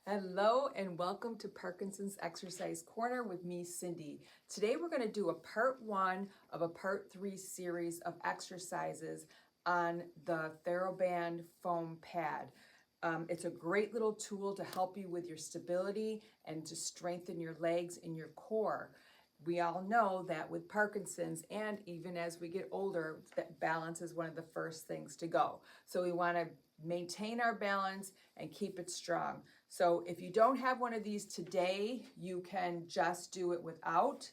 Hello and welcome to Parkinson's Exercise Corner with me, Cindy. Today we're going to do a part 1 of a part 3 series of exercises on the TheraBand foam pad. It's a great little tool to help you with your stability and to strengthen your legs and your core. We all know that with Parkinson's and even as we get older, that balance is one of the first things to go. So we want to maintain our balance and keep it strong. So if you don't have one of these today, you can just do it without.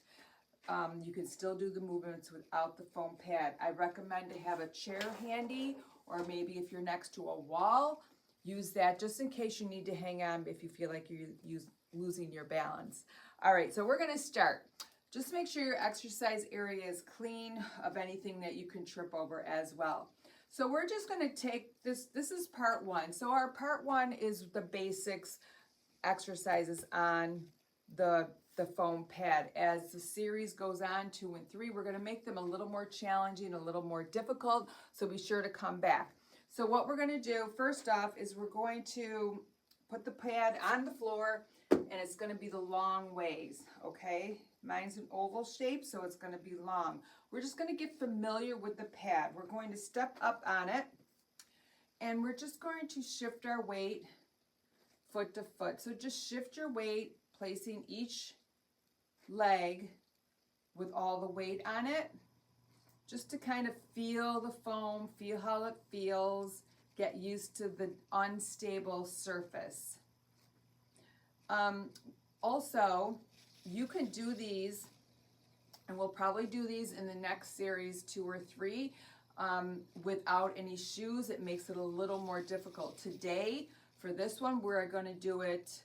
You can still do the movements without the foam pad. I recommend to have a chair handy, or maybe if you're next to a wall, use that just in case you need to hang on if you feel like you're losing your balance. All right, so we're going to start. Just make sure your exercise area is clean of anything that you can trip over as well. So we're just going to take this is part 1. So our part 1 is the basics exercises on the foam pad. As the series goes on, 2 and 3, we're going to make them a little more challenging, a little more difficult, so be sure to come back. So what we're going to do first off is we're going to put the pad on the floor, and it's going to be the long ways, okay? Mine's an oval shape, so it's going to be long. We're just going to get familiar with the pad. We're going to step up on it, and we're just going to shift our weight foot to foot. So just shift your weight, placing each leg with all the weight on it, just to kind of feel the foam, feel how it feels, get used to the unstable surface. Also, you can do these, and we'll probably do these in the next series 2 or 3 without any shoes. It makes it a little more difficult. Today, for this one, we're going to do it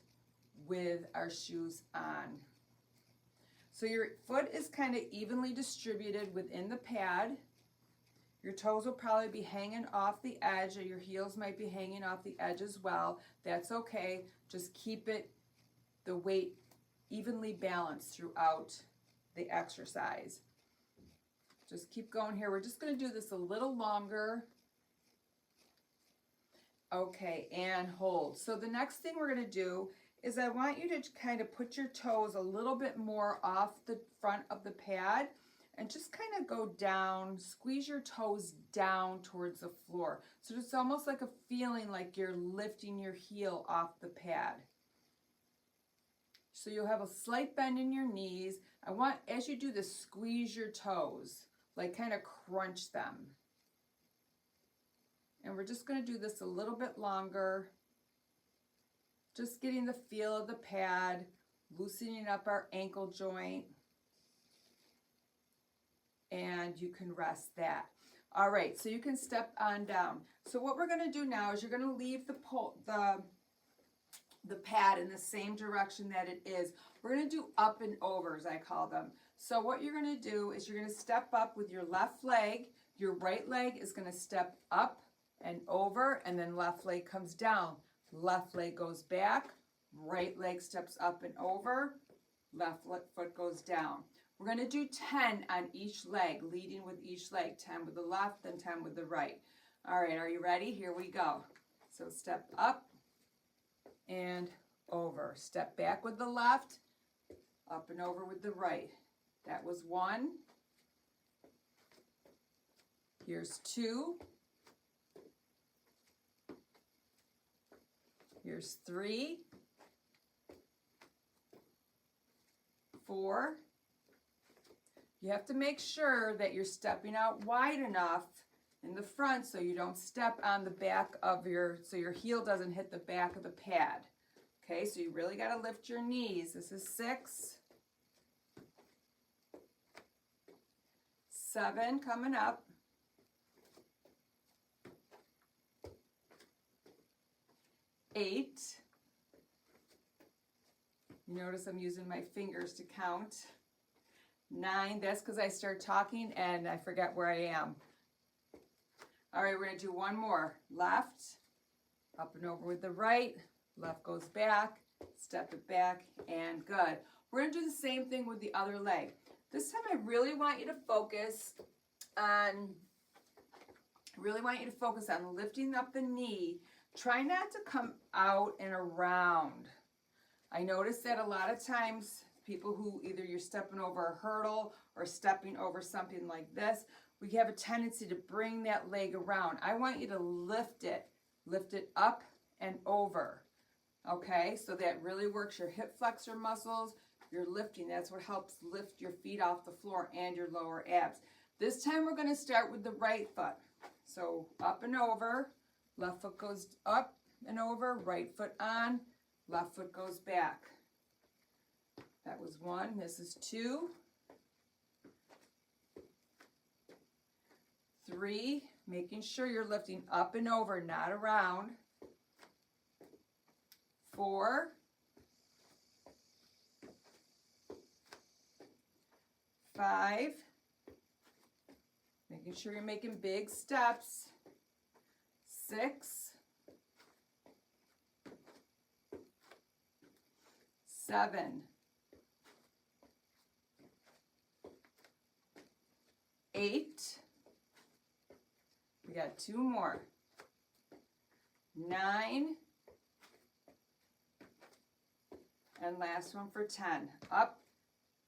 with our shoes on. So your foot is kind of evenly distributed within the pad. Your toes will probably be hanging off the edge, or your heels might be hanging off the edge as well. That's okay. Just keep the weight evenly balanced throughout the exercise. Just keep going here. We're just going to do this a little longer. Okay, and hold. So the next thing we're going to do is I want you to kind of put your toes a little bit more off the front of the pad and just kind of go down, squeeze your toes down towards the floor. So it's almost like a feeling like you're lifting your heel off the pad. So you'll have a slight bend in your knees. I want, as you do this, squeeze your toes, like kind of crunch them. And we're just going to do this a little bit longer. Just getting the feel of the pad, loosening up our ankle joint. And you can rest that. All right, so you can step on down. So what we're going to do now is you're going to leave the pad in the same direction that it is. We're going to do up and overs, I call them. So what you're going to do is you're going to step up with your left leg. Your right leg is going to step up and over, and then left leg comes down. Left leg goes back, right leg steps up and over, left foot goes down. We're going to do 10 on each leg, leading with each leg. 10 with the left, then 10 with the right. All right, are you ready? Here we go. So step up and over. Step back with the left, up and over with the right. That was 1. Here's 2. Here's 3, 4. You have to make sure that you're stepping out wide enough in the front so you don't step on the back of so your heel doesn't hit the back of the pad. Okay, so you really got to lift your knees. This is 6, 7 coming up. 8. You notice I'm using my fingers to count. 9, that's because I start talking and I forget where I am. All right, we're going to do one more. Left, up and over with the right, left goes back, step it back, and good. We're going to do the same thing with the other leg. This time I really want you to focus on lifting up the knee try not to come out and around. I notice that a lot of times people who either you're stepping over a hurdle or stepping over something like this, we have a tendency to bring that leg around. I want you to lift it up and over. Okay, so that really works your hip flexor muscles. You're lifting, that's what helps lift your feet off the floor and your lower abs. This time we're going to start with the right foot. So up and over, left foot goes up and over, right foot on, left foot goes back. That was 1, this is 2, 3, making sure you're lifting up and over, not around. 4, 5, making sure you're making big steps. 6, 7, 8, we got 2 more. 9, and last one for 10. Up,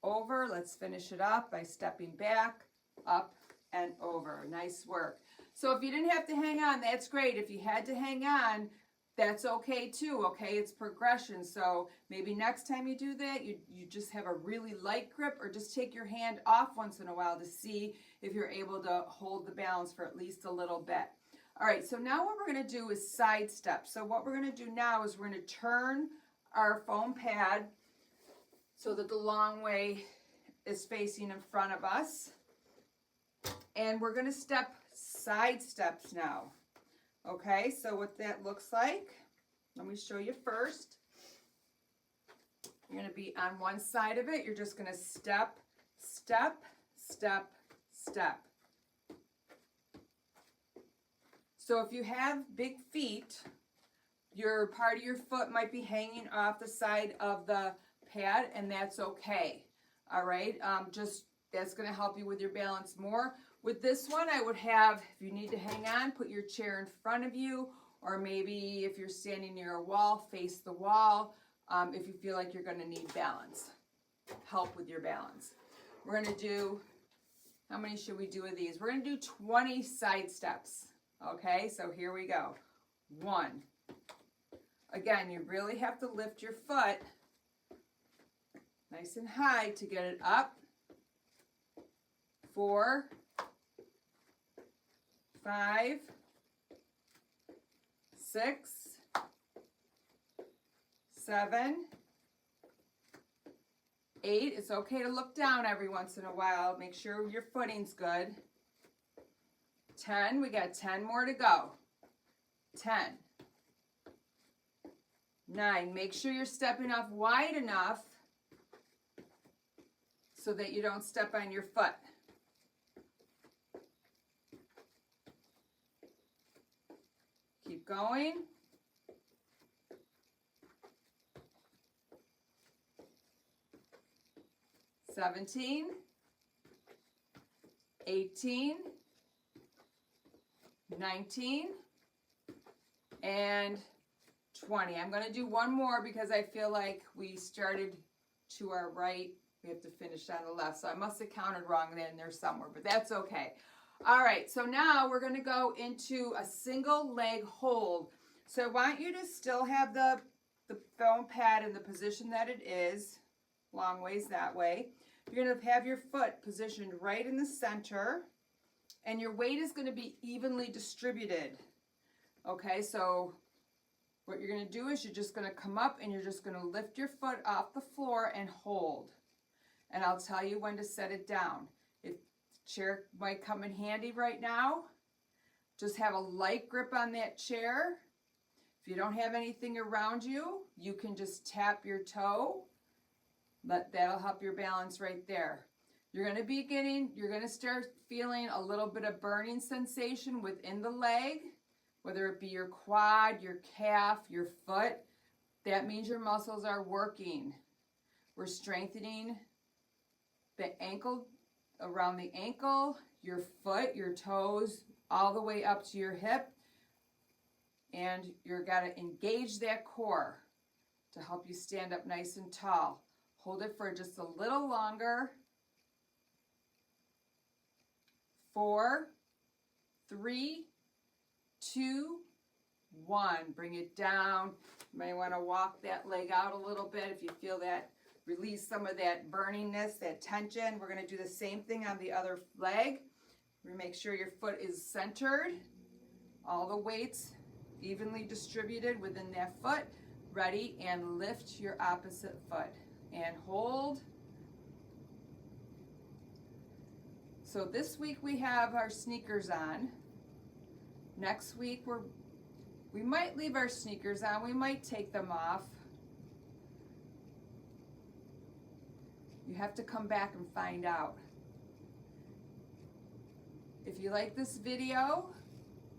over, let's finish it up by stepping back, up, and over. Nice work. So if you didn't have to hang on, that's great. If you had to hang on, that's okay too, okay? It's progression. So maybe next time you do that, you just have a really light grip, or just take your hand off once in a while to see if you're able to hold the balance for at least a little bit. All right, so now what we're going to do is side step. So what we're going to do now is we're going to turn our foam pad so that the long way is facing in front of us. And we're going to step side steps now. Okay, so what that looks like, let me show you first. You're going to be on one side of it. You're just going to step, step, step, step. So if you have big feet, your part of your foot might be hanging off the side of the pad, and that's okay. All right, just that's going to help you with your balance more. With this one, I would have, if you need to hang on, put your chair in front of you, or maybe if you're standing near a wall, face the wall, if you feel like you're going to need balance, help with your balance. We're going to do, how many should we do of these? We're going to do 20 side steps. Okay, so here we go. 1. Again, you really have to lift your foot nice and high to get it up. 4, 5, 6, 7, 8. It's okay to look down every once in a while. Make sure your footing's good. 10. We got 10 more to go. 10. 9. Make sure you're stepping off wide enough so that you don't step on your foot. Keep going. 17, 18, 19, and 20. I'm going to do one more because I feel like we started to our right. We have to finish on the left. So I must have counted wrong in there somewhere, but that's okay. All right, so now we're going to go into a single leg hold. So I want you to still have the foam pad in the position that it is, long ways that way. You're going to have your foot positioned right in the center, and your weight is going to be evenly distributed. Okay, so what you're going to do is you're just going to come up and you're just going to lift your foot off the floor and hold. And I'll tell you when to set it down. If the chair might come in handy right now, just have a light grip on that chair. If you don't have anything around you, you can just tap your toe. That'll help your balance right there. You're going to start feeling a little bit of burning sensation within the leg, whether it be your quad, your calf, your foot. That means your muscles are working. We're strengthening the ankle, around the ankle, your foot, your toes, all the way up to your hip. And you're gonna engage that core to help you stand up nice and tall. Hold it for just a little longer. 4, 3, 2, 1. Bring it down. You may want to walk that leg out a little bit if you feel that. Release some of that burningness, that tension. We're going to do the same thing on the other leg. Make sure your foot is centered. All the weights evenly distributed within that foot. Ready, and lift your opposite foot. And hold. So this week we have our sneakers on. Next week we might leave our sneakers on. We might take them off. You have to come back and find out. If you like this video,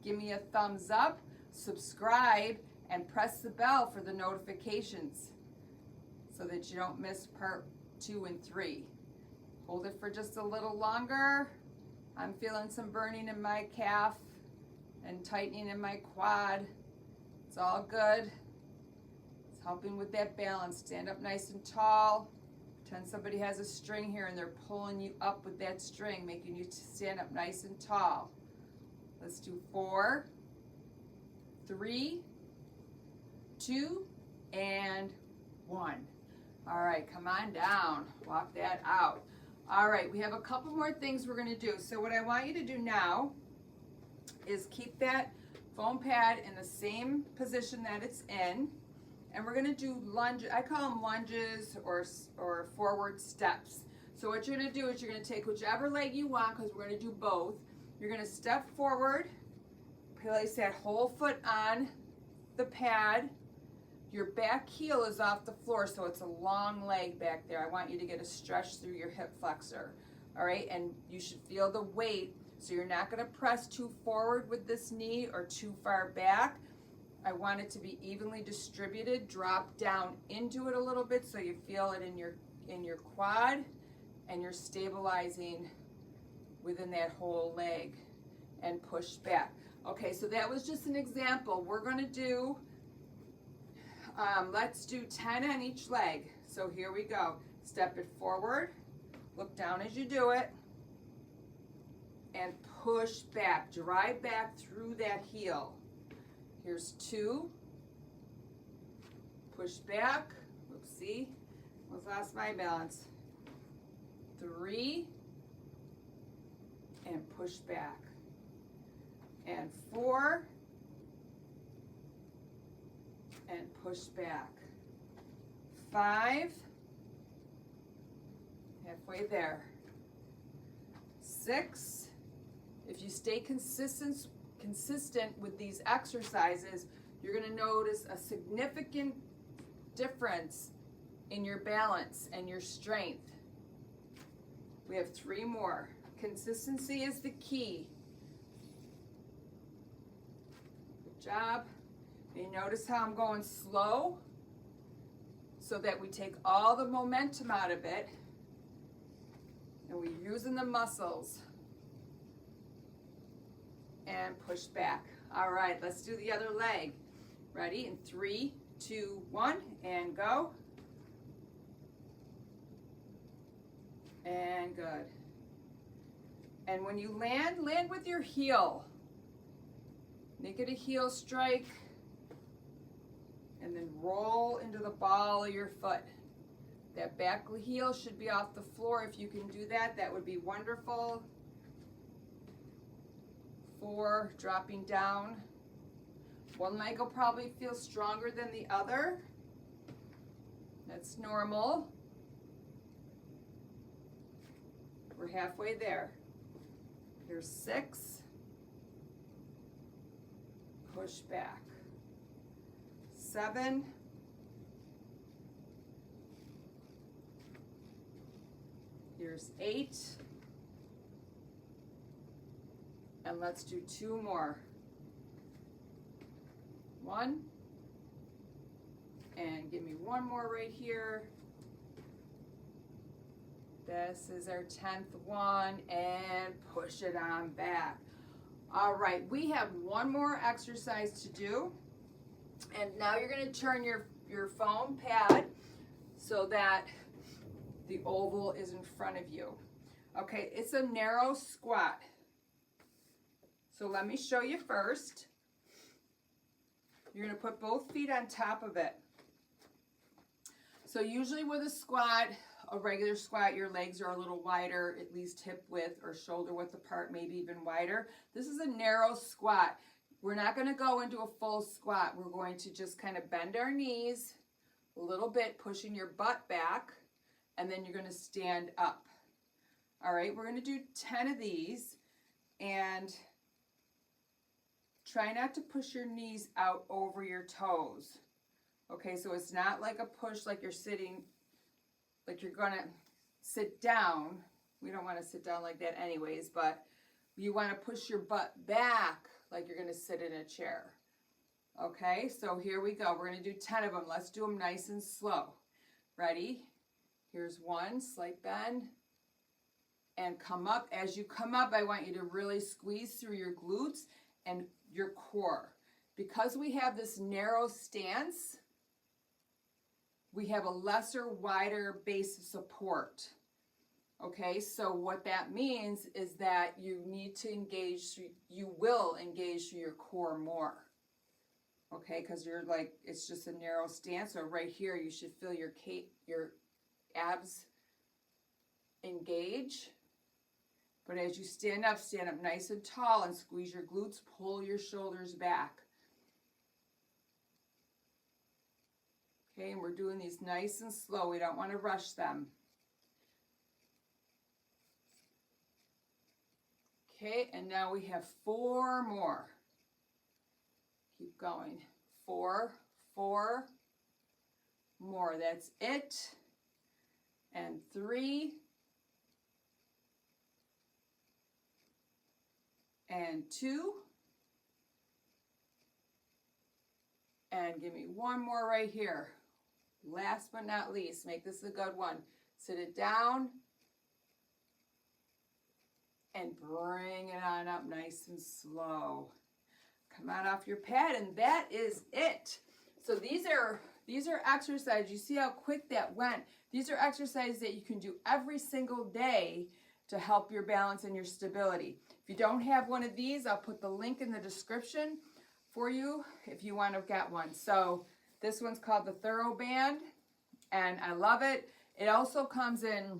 give me a thumbs up, subscribe, and press the bell for the notifications so that you don't miss part 2 and 3. Hold it for just a little longer. I'm feeling some burning in my calf and tightening in my quad. It's all good. It's helping with that balance. Stand up nice and tall. Pretend somebody has a string here and they're pulling you up with that string, making you stand up nice and tall. Let's do 4, 3, 2, and 1. All right, come on down. Walk that out. All right, we have a couple more things we're going to do. So what I want you to do now is keep that foam pad in the same position that it's in. And we're going to do lunges. I call them lunges or forward steps. So what you're going to do is you're going to take whichever leg you want, because we're going to do both. You're going to step forward, place that whole foot on the pad. Your back heel is off the floor, so it's a long leg back there. I want you to get a stretch through your hip flexor. All right, and you should feel the weight, so you're not going to press too forward with this knee or too far back. I want it to be evenly distributed. Drop down into it a little bit so you feel it in your quad, and you're stabilizing within that whole leg, and push back. Okay, so that was just an example. We're going to do, let's do 10 on each leg. So here we go. Step it forward, look down as you do it, and push back. Drive back through that heel. Here's 2. Push back. Oopsie. Almost lost my balance. 3. And push back. And 4. And push back. 5. Halfway there. 6. If you stay consistent with these exercises, you're going to notice a significant difference in your balance and your strength. We have 3 more. Consistency is the key. Good job. And you notice how I'm going slow so that we take all the momentum out of it and we're using the muscles. And push back. All right, let's do the other leg. Ready? In 3, 2, 1, and go. And good. And when you land with your heel. Make it a heel strike. And then roll into the ball of your foot. That back heel should be off the floor. If you can do that, that would be wonderful. 4, dropping down. One leg will probably feel stronger than the other. That's normal. We're halfway there. Here's 6. Push back. 7. Here's 8. And let's do 2 more. 1. And give me 1 more right here. This is our 10th one, and push it on back. All right, we have 1 more exercise to do. And now you're going to turn your foam pad so that the oval is in front of you. Okay, it's a narrow squat. So let me show you first. You're going to put both feet on top of it. So usually with a squat, a regular squat, your legs are a little wider, at least hip width or shoulder width apart, maybe even wider. This is a narrow squat. We're not going to go into a full squat. We're going to just kind of bend our knees a little bit, pushing your butt back, and then you're going to stand up. All right, we're going to do 10 of these, and try not to push your knees out over your toes. Okay, so it's not like a push like you're sitting, like you're going to sit down. We don't want to sit down like that anyways, but you want to push your butt back like you're going to sit in a chair. Okay, so here we go. We're going to do 10 of them. Let's do them nice and slow. Ready? Here's one, slight bend, and come up. As you come up, I want you to really squeeze through your glutes and your core. Because we have this narrow stance, we have a lesser, wider base of support. Okay, so what that means is that you need to engage, you will engage through your core more. Okay, because you're like, it's just a narrow stance. So right here, you should feel your abs engage. But as you stand up nice and tall and squeeze your glutes, pull your shoulders back. Okay, and we're doing these nice and slow. We don't want to rush them. Okay, and now we have 4 more. Keep going. 4 more. That's it. And 3. And 2. And give me 1 more right here. Last but not least, make this a good one. Sit it down and bring it on up nice and slow. Come on off your pad, and that is it. So these are exercises. You see how quick that went. These are exercises that you can do every single day to help your balance and your stability. If you don't have one of these, I'll put the link in the description for you if you want to get one. So this one's called the TheraBand, and I love it. It also comes in,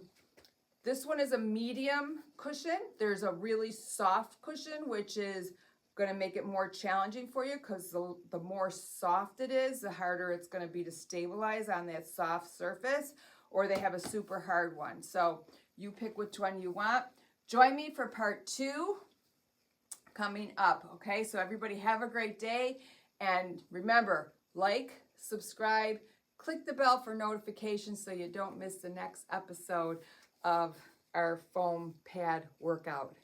this one is a medium cushion. There's a really soft cushion, which is going to make it more challenging for you, because the more soft it is, the harder it's going to be to stabilize on that soft surface. Or they have a super hard one. So you pick which one you want. Join me for part 2 coming up. Okay, so everybody have a great day. And remember, like, subscribe, click the bell for notifications so you don't miss the next episode of our foam pad workout.